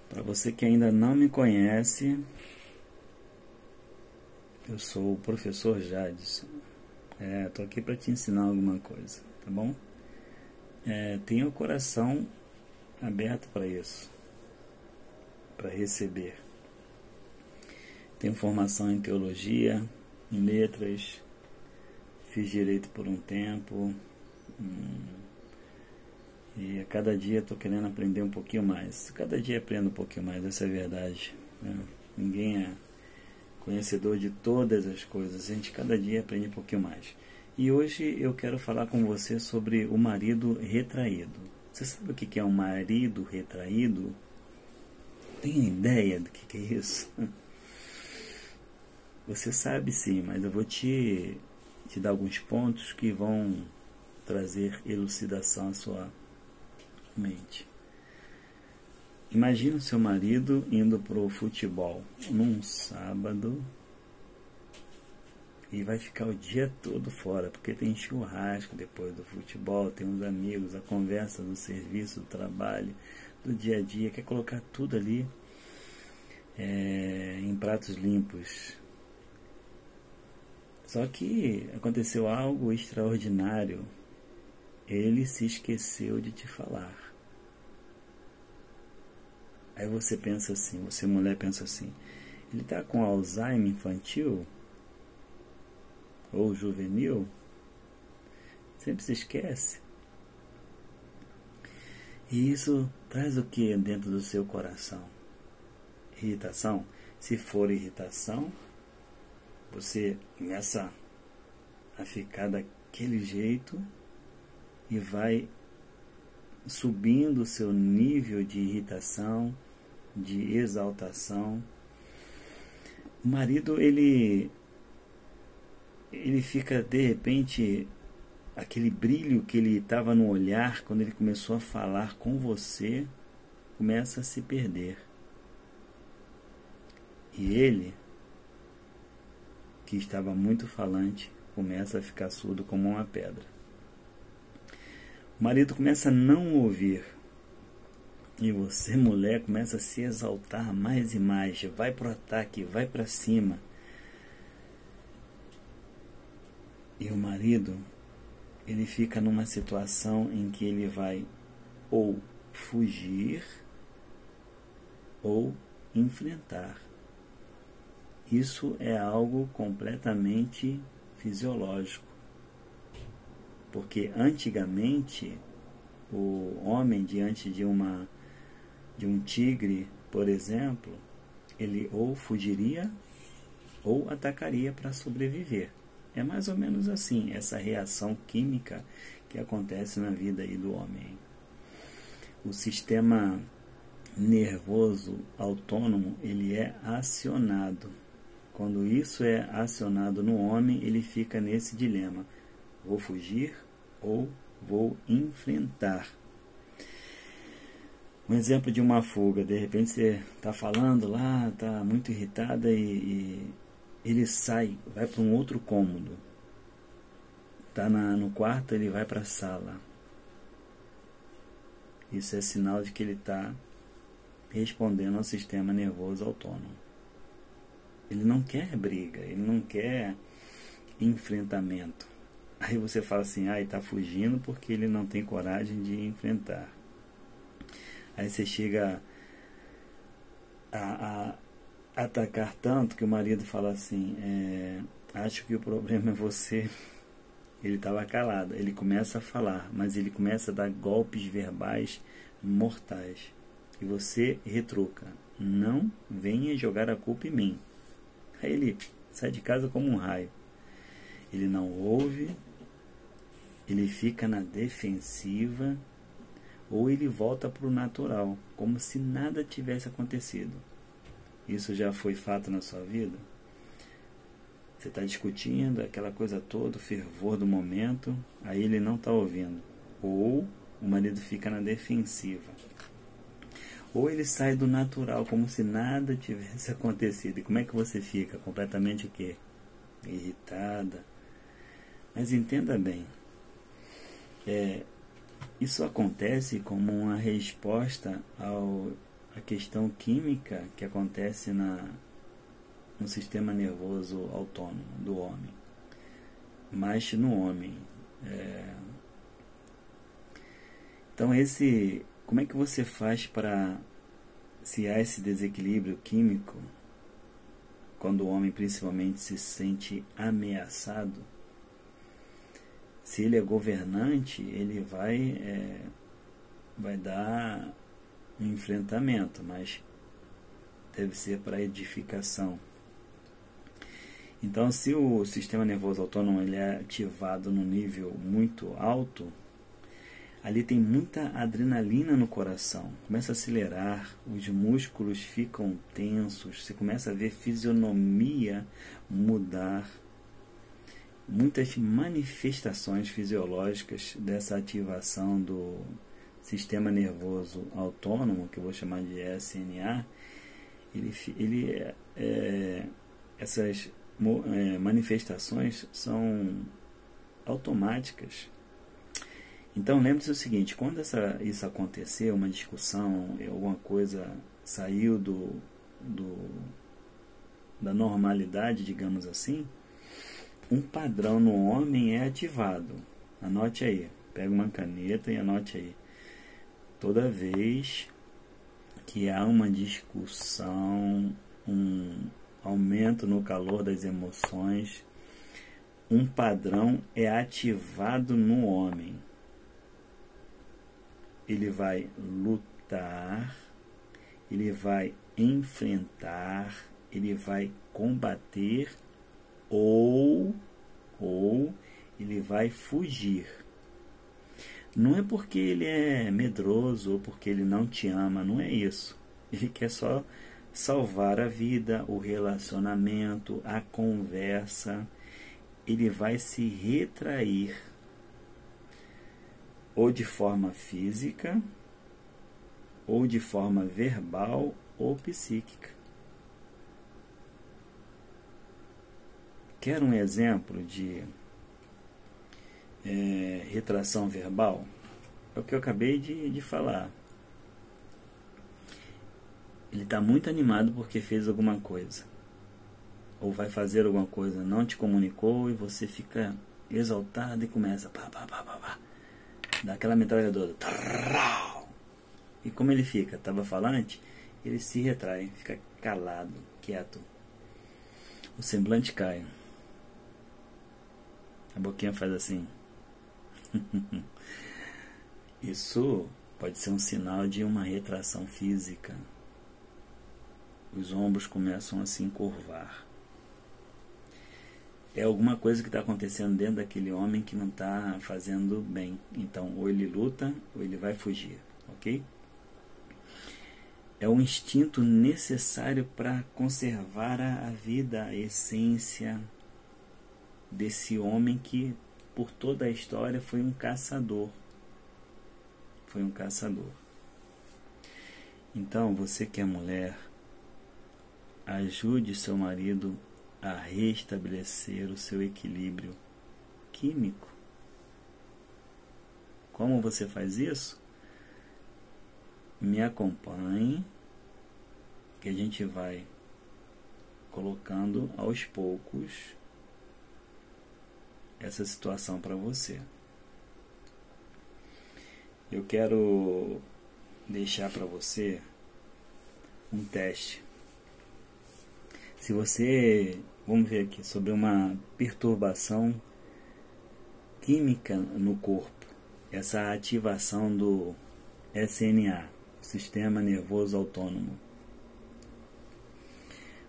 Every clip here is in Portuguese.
Para você que ainda não me conhece, eu sou o professor Jadson. Tô aqui para te ensinar alguma coisa, tá bom? Tenha o coração aberto para isso, para receber. Tenho formação em teologia, em letras, fiz direito por um tempo, e a cada dia estou querendo aprender um pouquinho mais. Cada dia aprendo um pouquinho mais, essa é a verdade, né? Ninguém é conhecedor de todas as coisas, a gente cada dia aprende um pouquinho mais. E hoje eu quero falar com você sobre o marido retraído. Você sabe o que é um marido retraído? Tem ideia do que é isso? Você sabe sim, mas eu vou te dar alguns pontos que vão trazer elucidação à sua mente. Imagina o seu marido indo pro futebol num sábado e vai ficar o dia todo fora, porque tem churrasco depois do futebol, tem uns amigos, a conversa do serviço, do trabalho, do dia a dia, quer colocar tudo ali em pratos limpos. Só que aconteceu algo extraordinário, ele se esqueceu de te falar. Aí você pensa assim, você mulher pensa assim, ele está com Alzheimer infantil ou juvenil? Sempre se esquece. E isso traz o que dentro do seu coração? Irritação? Se for irritação, você começa a ficar daquele jeito e vai subindo o seu nível de irritação, de exaltação. O marido, ele fica de repente, aquele brilho que ele estava no olhar quando ele começou a falar com você começa a se perder. E ele, que estava muito falante, começa a ficar surdo como uma pedra. O marido começa a não ouvir. E você, mulher, começa a se exaltar mais e mais. Vai para o ataque, vai para cima. E o marido, ele fica numa situação em que ele vai ou fugir ou enfrentar. Isso é algo completamente fisiológico. Porque antigamente, o homem diante de um tigre, por exemplo, ele ou fugiria ou atacaria para sobreviver. É mais ou menos assim, essa reação química que acontece na vida aí do homem. O sistema nervoso autônomo, ele é acionado. Quando isso é acionado no homem, ele fica nesse dilema: vou fugir ou vou enfrentar. Um exemplo de uma fuga: de repente você está falando lá, está muito irritada e ele sai, vai para um outro cômodo. Está no quarto, ele vai para a sala. Isso é sinal de que ele está respondendo ao sistema nervoso autônomo. Ele não quer briga, ele não quer enfrentamento. Aí você fala assim, ele está fugindo porque ele não tem coragem de enfrentar. Aí você chega a atacar tanto que o marido fala assim, acho que o problema é você. Ele estava calado, ele começa a falar, mas ele começa a dar golpes verbais mortais. E você retruca, não venha jogar a culpa em mim. Aí ele sai de casa como um raio. Ele não ouve, ele fica na defensiva, ou ele volta para o natural, como se nada tivesse acontecido. Isso já foi fato na sua vida? Você está discutindo, aquela coisa toda, o fervor do momento, aí ele não está ouvindo. Ou o marido fica na defensiva. Ou ele sai do natural, como se nada tivesse acontecido. E como é que você fica? Completamente o quê? Irritada. Mas entenda bem, isso acontece como uma resposta ao a questão química que acontece no sistema nervoso autônomo do homem, mas no homem. Então como é que você faz para, se há esse desequilíbrio químico, quando o homem principalmente se sente ameaçado, se ele é governante, ele vai dar um enfrentamento, mas deve ser para edificação. Então, se o sistema nervoso autônomo ele é ativado no nível muito alto, ali tem muita adrenalina no coração, começa a acelerar, os músculos ficam tensos, você começa a ver fisionomia mudar, muitas manifestações fisiológicas dessa ativação do sistema nervoso autônomo, que eu vou chamar de SNA, essas manifestações são automáticas. Então lembre-se o seguinte, quando isso acontecer, uma discussão, alguma coisa saiu da normalidade, digamos assim, um padrão no homem é ativado. Anote aí, pega uma caneta e anote aí. Toda vez que há uma discussão, um aumento no calor das emoções, um padrão é ativado no homem. Ele vai lutar, ele vai enfrentar, ele vai combater ou ele vai fugir. Não é porque ele é medroso ou porque ele não te ama, não é isso. Ele quer só salvar a vida, o relacionamento, a conversa. Ele vai se retrair ou de forma física, ou de forma verbal ou psíquica. Quer um exemplo de retração verbal? É o que eu acabei de falar. Ele está muito animado porque fez alguma coisa, ou vai fazer alguma coisa, não te comunicou, e você fica exaltado e começa dá aquela metralhadora. E como ele fica? Estava falante? Ele se retrai, fica calado, quieto. O semblante cai. A boquinha faz assim. Isso pode ser um sinal de uma retração física. Os ombros começam a se encurvar. É alguma coisa que está acontecendo dentro daquele homem que não está fazendo bem. Então, ou ele luta, ou ele vai fugir, ok? É um instinto necessário para conservar a vida, a essência desse homem que, por toda a história, foi um caçador. Foi um caçador. Então, você que é mulher, ajude seu marido a restabelecer o seu equilíbrio químico. Como você faz isso? Me acompanhe, que a gente vai colocando aos poucos essa situação para você. Eu quero deixar para você um teste. Se você, vamos ver aqui, sobre uma perturbação química no corpo, essa ativação do SNA, Sistema Nervoso Autônomo.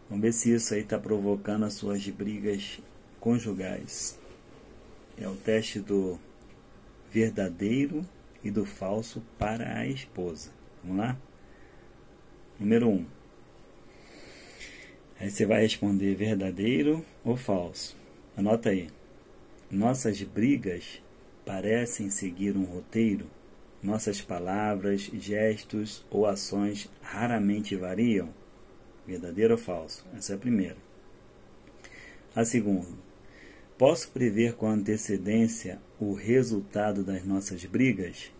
Vamos ver se isso aí está provocando as suas brigas conjugais. É o teste do verdadeiro e do falso para a esposa. Vamos lá? Número 1. Aí você vai responder verdadeiro ou falso. Anota aí. Nossas brigas parecem seguir um roteiro. Nossas palavras, gestos ou ações raramente variam. Verdadeiro ou falso? Essa é a primeira. A segunda. Posso prever com antecedência o resultado das nossas brigas?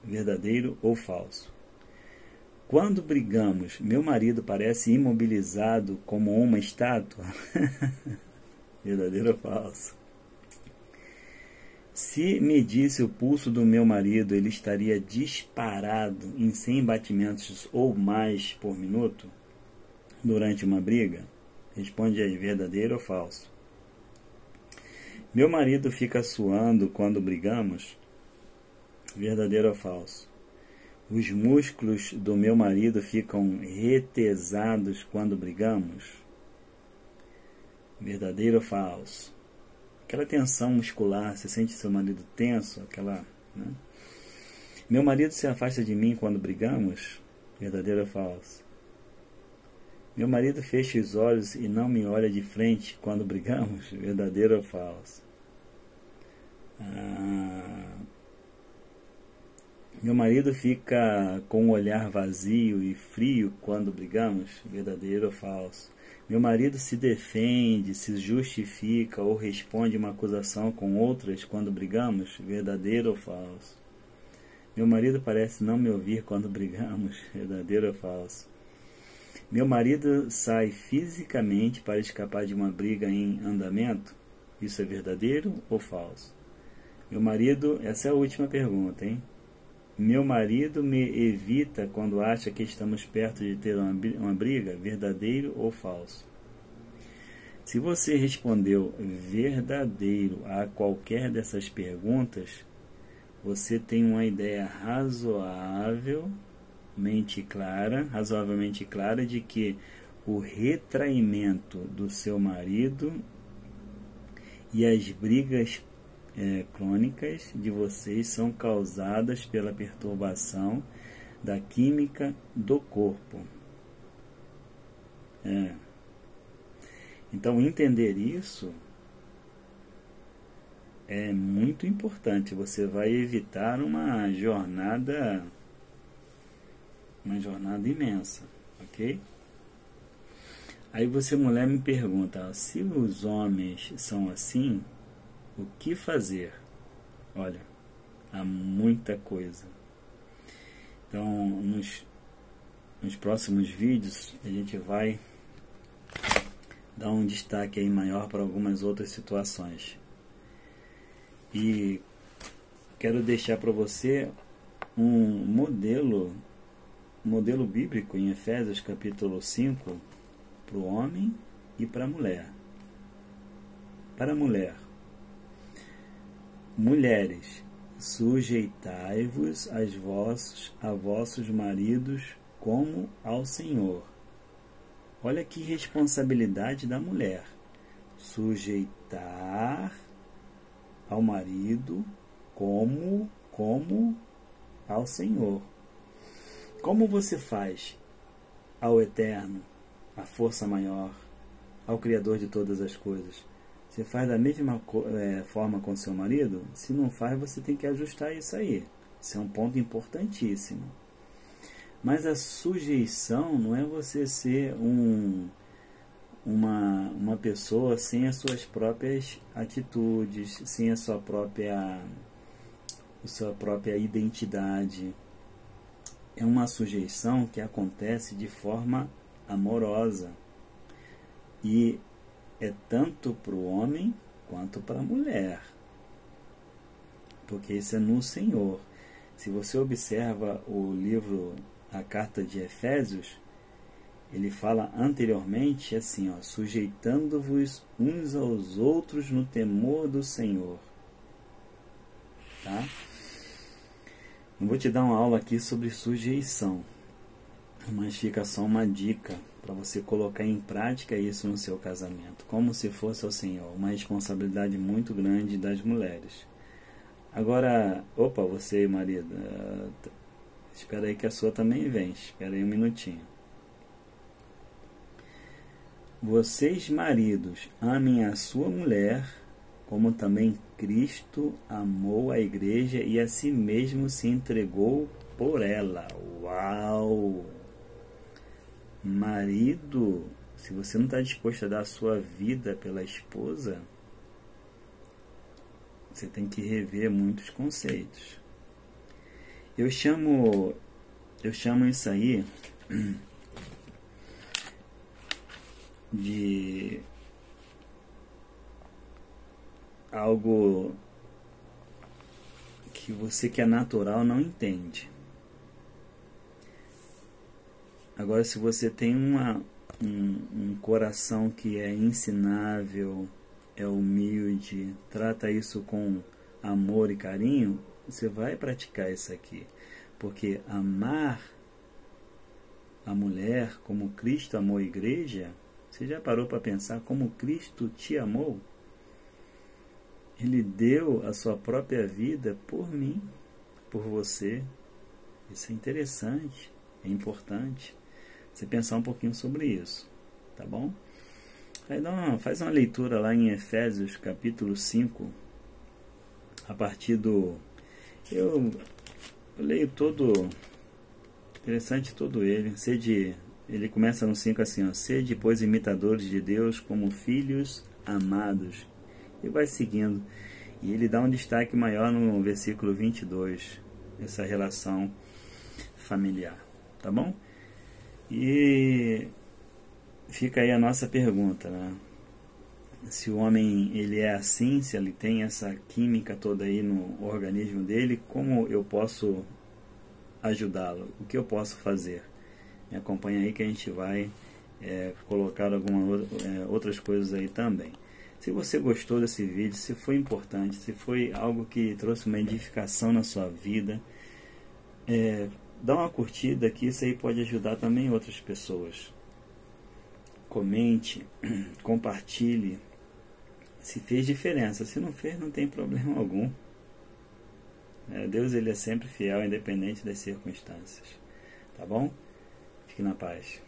Verdadeiro ou falso? Quando brigamos, meu marido parece imobilizado como uma estátua? Verdadeiro ou falso? Se medisse o pulso do meu marido, ele estaria disparado em 100 batimentos ou mais por minuto durante uma briga? Responde aí, verdadeiro ou falso? Meu marido fica suando quando brigamos? Verdadeiro ou falso? Os músculos do meu marido ficam retesados quando brigamos? Verdadeiro ou falso? Aquela tensão muscular, você sente seu marido tenso, né? Meu marido se afasta de mim quando brigamos? Verdadeiro ou falso? Meu marido fecha os olhos e não me olha de frente quando brigamos? Verdadeiro ou falso? Meu marido fica com um olhar vazio e frio quando brigamos? Verdadeiro ou falso? Meu marido se defende, se justifica ou responde uma acusação com outras quando brigamos? Verdadeiro ou falso? Meu marido parece não me ouvir quando brigamos? Verdadeiro ou falso? Meu marido sai fisicamente para escapar de uma briga em andamento? Isso é verdadeiro ou falso? Meu marido, essa é a última pergunta, hein? Meu marido me evita quando acha que estamos perto de ter uma briga? Verdadeiro ou falso? Se você respondeu verdadeiro a qualquer dessas perguntas, você tem uma ideia razoavelmente clara de que o retraimento do seu marido e as brigas crônicas de vocês são causadas pela perturbação da química do corpo. Então, entender isso é muito importante. Você vai evitar uma jornada imensa, ok? Aí você, mulher, me pergunta, se os homens são assim, o que fazer? Olha, há muita coisa. Então, nos próximos vídeos, a gente vai dar um destaque aí maior para algumas outras situações. E quero deixar para você um modelo bíblico em Efésios capítulo 5, para o homem e para a mulher. Para a mulher: mulheres, sujeitai-vos a vossos maridos como ao Senhor. Olha que responsabilidade da mulher. Sujeitar ao marido como ao Senhor. Como você faz ao Eterno, à força maior, ao Criador de todas as coisas? Você faz da mesma forma com seu marido? Se não faz, você tem que ajustar isso aí. Isso é um ponto importantíssimo. Mas a sujeição não é você ser uma pessoa sem as suas próprias atitudes, sem a sua própria identidade. É uma sujeição que acontece de forma amorosa. E é tanto para o homem quanto para a mulher. Porque isso é no Senhor. Se você observa o livro, a carta de Efésios, ele fala anteriormente assim, sujeitando-vos uns aos outros no temor do Senhor. Tá? Não vou te dar uma aula aqui sobre sujeição, mas fica só uma dica para você colocar em prática isso no seu casamento, como se fosse ao Senhor, uma responsabilidade muito grande das mulheres. Agora, você, marido, espera aí que a sua também vem, espera aí um minutinho. Vocês, maridos, amem a sua mulher, como também Cristo amou a igreja e a si mesmo se entregou por ela. Uau! Marido, se você não está disposto a dar a sua vida pela esposa, você tem que rever muitos conceitos. Eu chamo Eu chamo isso aí de algo que você que é natural não entende. Agora, se você tem um coração que é ensinável, é humilde, trata isso com amor e carinho, você vai praticar isso aqui. Porque amar a mulher como Cristo amou a igreja, você já parou para pensar como Cristo te amou? Ele deu a sua própria vida por mim, por você. Isso é interessante, é importante você pensar um pouquinho sobre isso, tá bom? Aí faz uma leitura lá em Efésios capítulo 5, a partir do... Eu leio todo, interessante todo ele. Ele começa no 5 assim, ó: sede, pois, imitadores de Deus como filhos amados. E vai seguindo. E ele dá um destaque maior no versículo 22, essa relação familiar, tá bom? E fica aí a nossa pergunta, né? Se o homem ele é assim, se ele tem essa química toda aí no organismo dele, como eu posso ajudá-lo? O que eu posso fazer? Me acompanha aí que a gente vai colocar outras coisas aí também. Se você gostou desse vídeo, se foi importante, se foi algo que trouxe uma edificação na sua vida, dá uma curtida, que isso aí pode ajudar também outras pessoas. Comente, compartilhe. Se fez diferença, se não fez, não tem problema algum. Deus ele é sempre fiel, independente das circunstâncias. Tá bom? Fique na paz.